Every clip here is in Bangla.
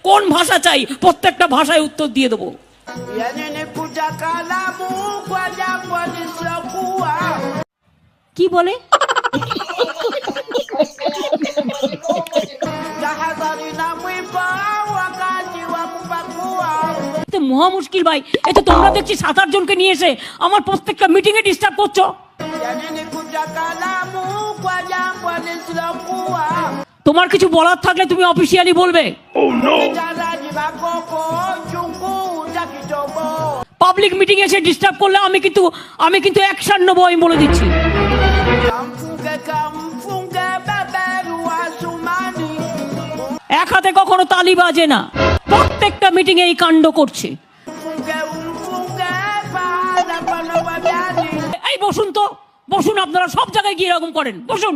কোন ভাষা চাই প্রত্যেকটা ভাষায় উত্তর দিয়ে দেবো। কি বলে? মহা মুশকিল ভাই, এতো তোমরা দেখছি 7-8 জনকে নিয়ে এসে আমার প্রত্যেকটা মিটিং এ ডিস্টার্ব করছো। তোমার কিছু বলার থাকলে তুমি অফিসিয়ালি বলবে। পাবলিক মিটিং এসে ডিস্টার্ব করলে আমি কিন্তু অ্যাকশন নেবো, আমি বলে দিচ্ছি। এক হাতে কখনো তালি বাজে না, প্রত্যেকটা মিটিং এই কাণ্ড করছে। এই বসুন তো, বসুন, আপনারা সব জায়গায় গিয়ে এরকম করেন, বসুন।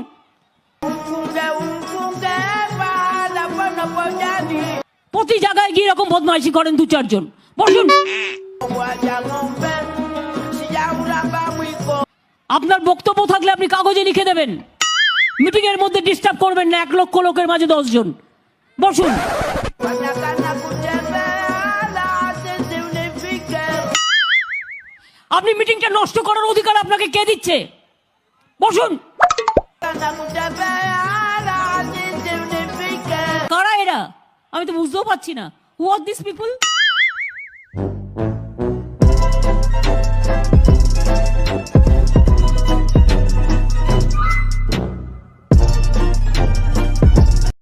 প্রতি জায়গায় গিয়ে এরকম বদমাইশি করেন 2-4 জন, বসুন। আপনার বক্তব্য থাকলে আপনি কাগজে লিখে দেবেন। মিটিং এর মধ্যে ডিস্টার্ব করবেন না, 1 লক্ষ লোকের মাঝে 10 জন, বসুন। আপনি মিটিংটা নষ্ট করার অধিকার আপনাকে কে দিচ্ছে? বসুন। কারা এরা? আমি তো বুঝতেও পারছি না। হু আর দিস পিপল?